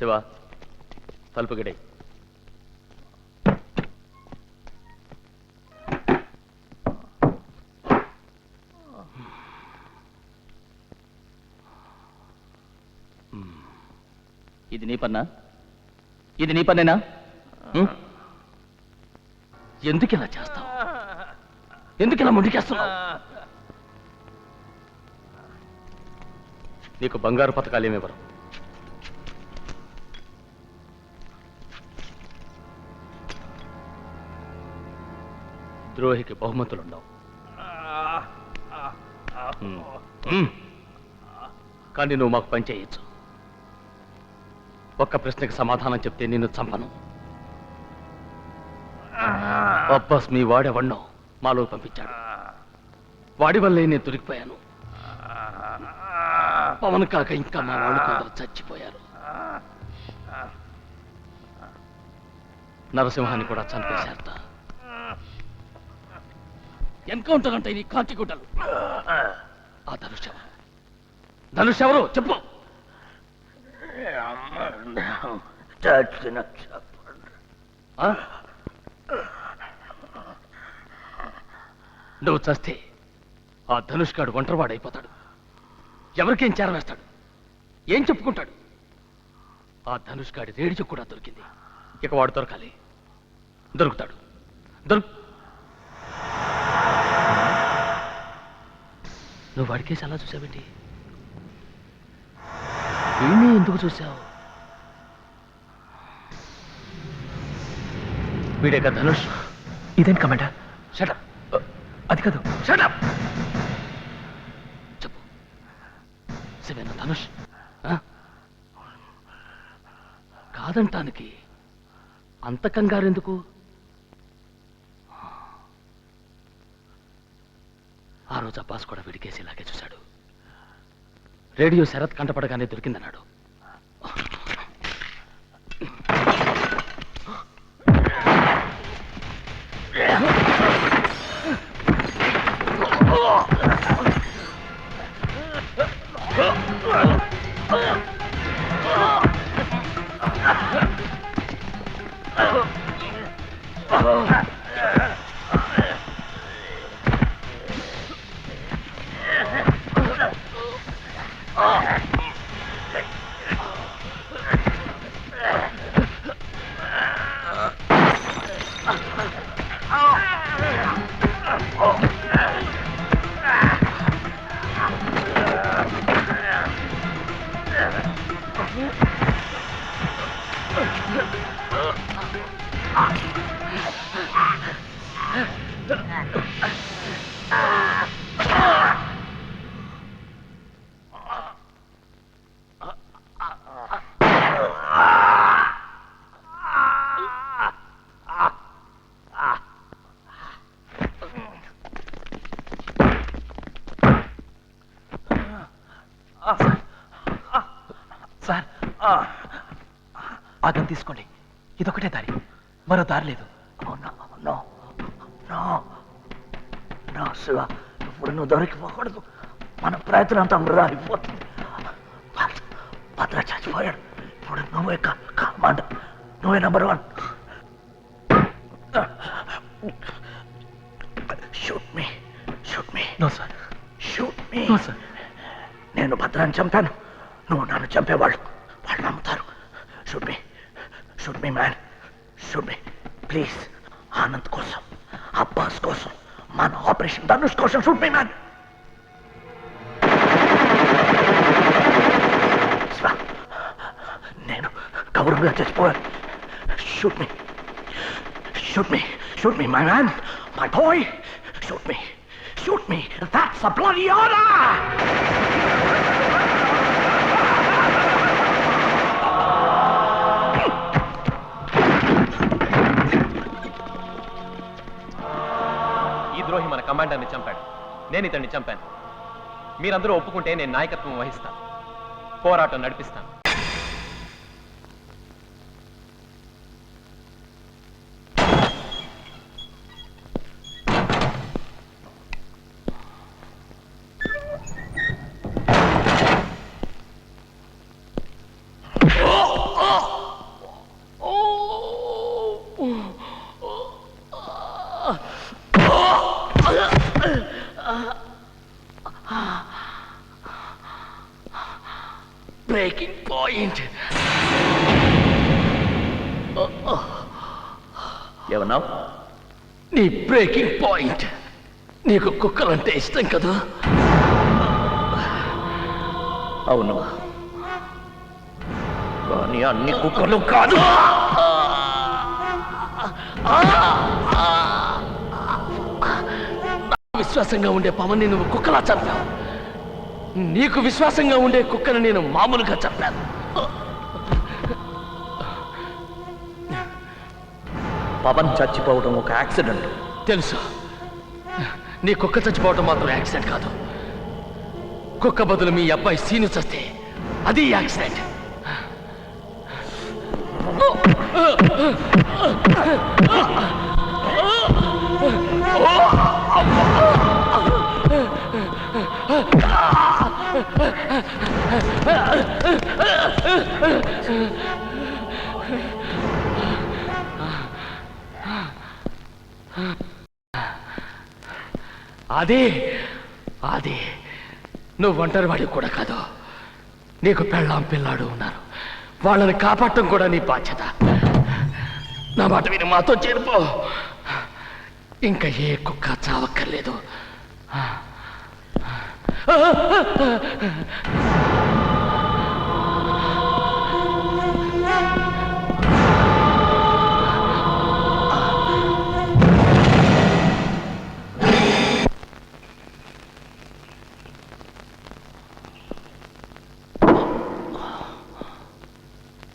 శివ తలుపు గడి. ఇది నీ పన్నా? ఇది నీ పన్నేనా? ఎందుకు ఇలా చేస్తావు? ఎందుకు ఇలా ముందుకేస్తున్నావు? నీకు బంగారు పథకాలు ఏమివ్వరు. ద్రోహికి బహుమతులుండవు. కానీ నువ్వు మాకు పని చేయొచ్చు. ఒక్క ప్రశ్నకి సమాధానం చెప్తే నిన్ను చంపను. అబ్బాస్ మీ వాడెవన్నో మాలో పంపించాడు. వాడి వల్లే నేను దొరికిపోయాను. పవన్ కాక ఇంకా మా వాళ్ళు కొందరు చచ్చిపోయారు. నరసింహాన్ని కూడా చంపేశారట. ఎన్కౌంటర్ అంటే నీ కాకి గుడ్డలు. ఆ ధనుష్ ఎవరు చెప్పు. నువ్వు చస్తే ఆ ధనుష్ గాడు ఒంటరివాడైపోతాడు. ఎవరికేం చేరవేస్తాడు? ఏం చెప్పుకుంటాడు? ఆ ధనుష్ గాడి రేడియో కూడా దొరికింది. ఇక వాడు దొరకాలి. దొరుకుతాడు. నువ్వు వాడికేసి అలా చూసావేంటి? వీణ్ణి ఎందుకు చూసావు? వీడేక ధనుష్. ఇదేంటి కమాండర్? షటప్. అది కాదు. షటప్. చెప్పు, శివేనా ధనుష్? కాదంటానికి అంత కంగారెందుకు? ఆ రోజు అబ్బాస్ కూడా వీడికేసి ఇలాగే చూశాడు. రేడియో శరత్ కంటపడగానే దొరికిందన్నాడు. సార్, ఆగం తీసుకోండి. ఇదొకటే దారి, మరో దారి లేదు. శివ, ఇప్పుడు నువ్వు దొరికిపోకూడదు. మన ప్రయత్నం అంతా వృధా అయిపోతుంది. భద్ర చచ్చిపోయాడు. ఇప్పుడు నువ్వే కమాండర్, నువ్వే number 1. Shoot me. No sir. Shoot me. No sir. నేను భద్రాన్ని చంపాను, నువ్వు నన్ను చంపేవాళ్ళు వాళ్ళు నమ్ముతారు. Shoot me man, shoot me please. Anand కోసం, అబ్బాస్ కోసం, మన ఆపరేషన్ ధనుష్ కోసం షూట్ మీ మ్యాన్. నేను గౌరవంగా చచ్చిపోయాను. Shoot me my man, my boy. Shoot me. That's a bloody order! ఈ ద్రోహి మన కమాండర్ని చంపాడు, నేను ఇతన్ని చంపాను. మీరందరూ ఒప్పుకుంటే నేను నాయకత్వం వహిస్తాను, పోరాటం నడిపిస్తాను. Breaking point. ఏమన్నావు? నీ బ్రేకింగ్ పాయింట్. నీకు కుక్కలంటే ఇష్టం కదా? అవును, కానీ అన్ని కుక్కలు కాదు. విశ్వాసంగా ఉండే పవన్ని నువ్వు కుక్కలా చంపావు. నీకు విశ్వాసంగా ఉండే కుక్కను నేను మామూలుగా చంపాను. పవన్ చచ్చిపోవడం ఒక యాక్సిడెంట్. తెలుసు. నీ కుక్క చచ్చిపోవటం మాత్రం యాక్సిడెంట్ కాదు. కుక్క బదులు మీ అబ్బాయి సీను చస్తే అది యాక్సిడెంట్. అది నువ్వు ఒంటరి వాడివి కూడా కాదు. నీకు పెళ్ళాం పిల్లాడు ఉన్నారు. వాళ్ళని కాపాడటం కూడా నీ బాధ్యత. నా మాట విని మాతో చేరిపో. ఇంకా ఏ కుక్క చావక్కర్లేదు.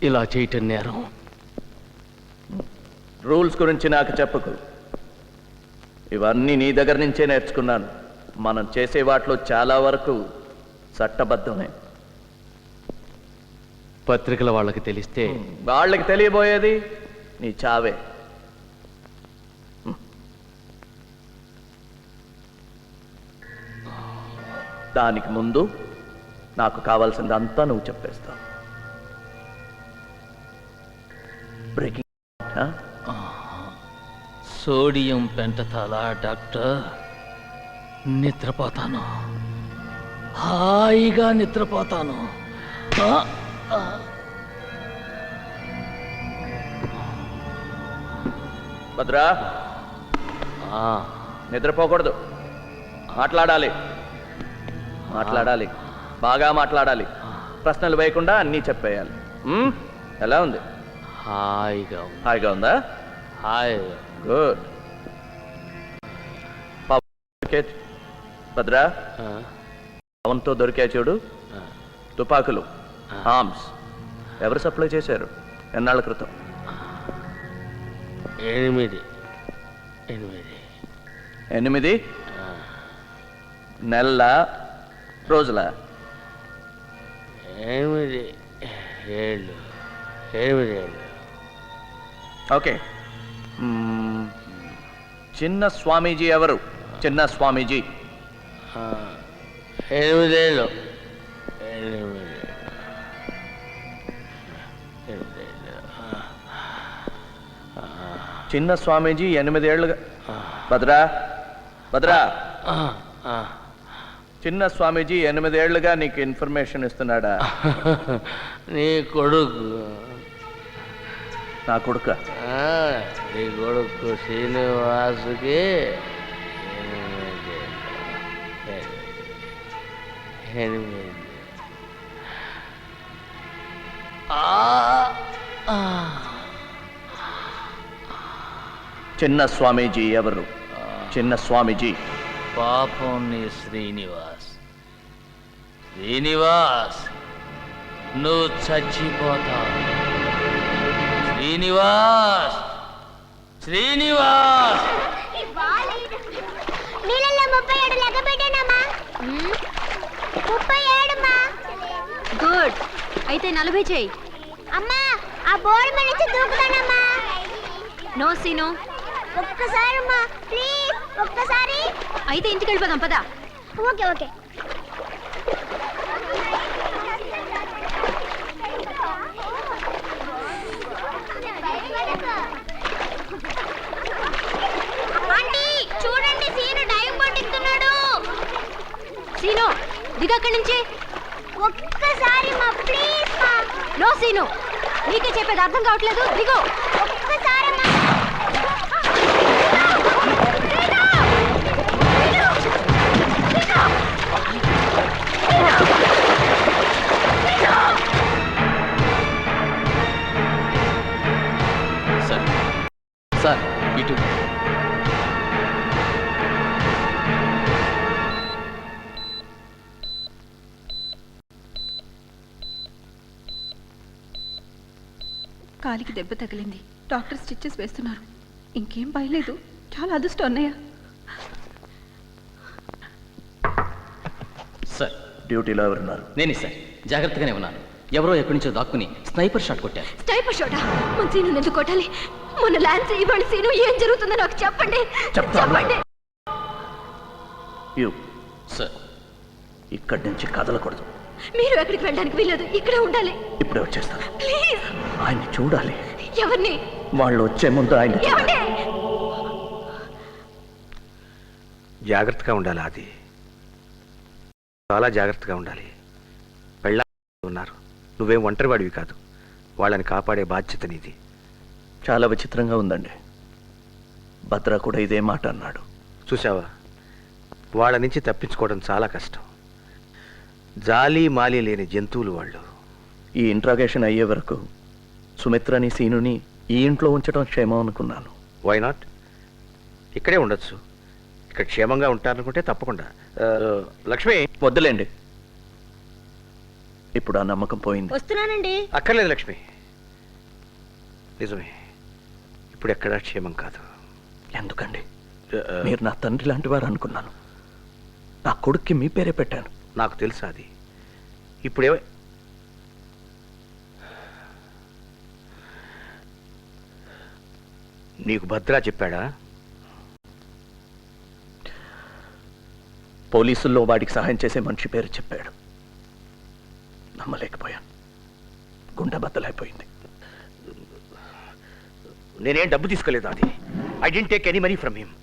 ఇలా చేయటం నేరం. రూల్స్ గురించి నాకు చెప్పకు. ఇవన్నీ నీ దగ్గర నుంచే నేర్చుకున్నాను. మనం చేసే వాటిలో చాలా వరకు చట్టబద్ధమే. పత్రికల వాళ్ళకి తెలిస్తే వాళ్ళకి తెలియబోయేది నీ చావే. దానికి ముందు నాకు కావాల్సిందంతా నువ్వు చెప్పేస్తావు. Breaking sodium pentothal doctor? నిద్రపోతాను, హాయిగా నిద్రపోతాను. భద్రా, నిద్రపోకూడదు. మాట్లాడాలి, బాగా మాట్లాడాలి. ప్రశ్నలు వేయకుండా అన్నీ చెప్పేయాలి. ఎలా ఉంది? హాయిగా ఉందా? గుడ్. భద్రా, పవన్తో దొరికా చూడు తుపాకులు, ఆర్మ్స్. ఎవరు సప్లై చేశారు? ఎన్నాళ్ళ క్రితం? 8 నెలల రోజుల? 8 ఏళ్ళు. ఓకే. చిన్న స్వామీజీ ఎవరు? చిన్న స్వామీజీ 8 ఏళ్ళు. చిన్న స్వామీజీ 8 ఏళ్ళుగా. భద్రా, చిన్న స్వామీజీ 8 ఏళ్ళుగా నీకు ఇన్ఫర్మేషన్ ఇస్తున్నాడా? నీ కొడుకు. నా కొడుక? నీ కొడుకు శ్రీనివాసుకి 8. చిన్న స్వామీజీ ఎవరు? చిన్న స్వామీజీ పాపం నీ శ్రీనివాస్. నువ్వు చచ్చిపోతావు. శ్రీనివాస్ నీళ్ళల్లో 37 లెక్క పెట్టానమ్మా. 37 గుడ్. అయితే 40 చేయి. అమ్మా, ఆ బోర్డు మీద నుంచి దూకుతానమ్మా. No scene. ఒక్కసారి అమ్మా, ప్లీజ్ ఒక్కసారి. అయితే ఇంటికి వెళ్ళిపోదాం పదా. ఓకే. ఆంటీ చూడండి, సీను డైవ్ బోట్ ఎక్కుతున్నాడు. సీను దిగు అక్కడి నుంచి. ఒక్కసారి మా ప్లీజ్ మా నో సీను నీకే చెప్పేది అర్థం కావట్లేదు దిగు ఒక్కసారి మా సార్ సార్ ఇటు కాలికి దెబ్బ తగిలింది డాక్టర్ స్టిచెస్ వేస్తున్నారు ఇంకేం భయలేదు చాలా అదృష్టం అన్నయ్య సార్ డ్యూటీలో ఎవరున్నారు? నేనే సార్ జాగ్రత్తగానే ఉన్నాను ఎవరో ఎక్కడి నుంచో దాక్కుని స్నైపర్ షాట్ కొట్టారు స్టైపర్ షోటా మన సీను ఎందుకు కొట్టాలి మొన్న ల్యాన్స్ ఇవాళ సీను ఏం జరుగుతుందో నాకు చెప్పండి చెప్తాను. చెప్పండి యు సార్ ఇక్కడి నుంచి కదలకూడదు. మీరు ఎక్కడికి వెళ్ళడానికి వీలేదు ఇక్కడే ఉండాలి ఇప్పుడే వచ్చేస్తాను. ప్లీజ్ ఆయన్ని చూడాలి. ఎవరిని వాళ్ళు వచ్చే ముందు ఆయన ఏమండి జాగ్రత్తగా ఉండాలి. అది చాలా జాగ్రత్తగా ఉండాలి. పెళ్ళ ఉన్నారు, నువ్వేం ఒంటరివాడివి కాదు. వాళ్ళని కాపాడే బాధ్యత నీది. చాలా విచిత్రంగా ఉందండి. భద్ర కూడా ఇదే మాట అన్నాడు. చూసావా, వాళ్ళ నుంచి తప్పించుకోవడం చాలా కష్టం. జాలి మాలి లేని జంతువులు వాళ్ళు. ఈ ఇంట్రాగేషన్ అయ్యే వరకు సుమిత్రని సీనుని ఈ ఇంట్లో ఉంచడం క్షేమం అనుకున్నాను. Why not? ఇక్కడే ఉండొచ్చు. ఇక్కడ క్షేమంగా ఉంటారనుకుంటే తప్పకుండా. లక్ష్మి, వద్దులేండి, ఇప్పుడు ఆ నమ్మకం పోయింది. వస్తున్నానండి. అక్కర్లేదు లక్ష్మి. నిజమే, ఇప్పుడు ఎక్కడా క్షేమం కాదు. ఎందుకండి? మీరు నా తండ్రి లాంటి వారు అనుకున్నాను. నా కొడుక్కి మీ పేరే పెట్టాను. నాకు తెలుసా అది. ఇప్పుడే నీకు భద్రా చెప్పాడా? పోలీసుల్లో వాడికి సహాయం చేసే మనిషి పేరు చెప్పాడు. నమ్మలేకపోయాను. గుండె బద్దలైపోయింది. నేనేం డబ్బు తీసుకోలేదు. అది I didn't take any money from him.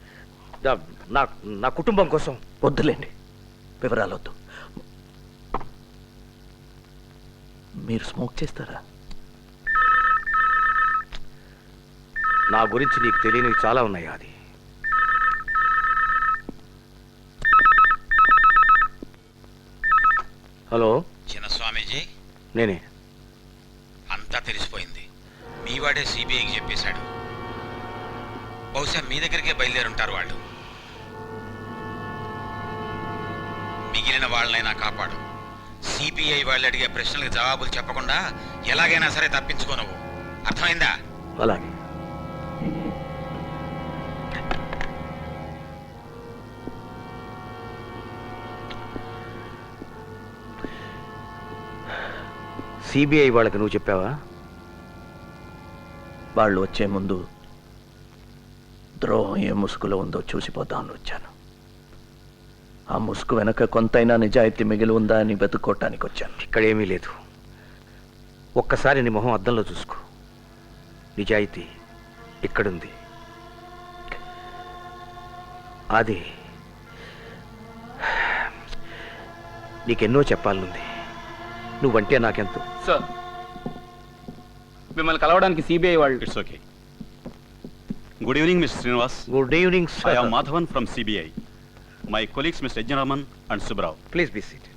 నా కుటుంబం కోసం. వద్దులేండి, వివరాలు వద్దు. మీరు స్మోక్ చేస్తారా? నా గురించి నీకు తెలియనివి చాలా ఉన్నాయి. అది హలో, చిన్న స్వామీజీ, నేనే. అంతా తెలిసిపోయింది. మీ వాడే సిబిఐకి చెప్పేశాడు. బహుశా మీ దగ్గరికే బయలుదేరుంటారు వాళ్ళు. మిగిలిన వాళ్ళనైనా కాపాడు. సిబిఐ వాళ్ళు అడిగే ప్రశ్నలకు జవాబులు చెప్పకుండా ఎలాగైనా సరే తప్పించుకో నువ్వు. అర్థమైందా? అలాగే. సిబిఐ వాళ్ళకి నువ్వు చెప్పావా? వాళ్ళు వచ్చే ముందు ద్రోహం ఏ ముసుగులో ఉందో చూసిపోదామని వచ్చాను. ఆ ముసుగు వెనక కొంతైనా నిజాయితీ మిగిలి ఉందా అని వెతుక్కోవటానికి వచ్చాను. ఇక్కడేమీ లేదు. ఒక్కసారి నీ మొహం అద్దంలో చూసుకో. నిజాయితీ ఇక్కడుంది. అది నీకెన్నో చెప్పాలనుంది. నువ్వంటే నాకెంతో. సార్, మిమ్మల్ని కలవడానికి సిబిఐ వాళ్ళు. It's okay. Good evening, Mr. Srinivas. Good evening I sir. am Madhavan from CBI. My colleagues, Mr. Ejjaraman and Subrao. Please be seat.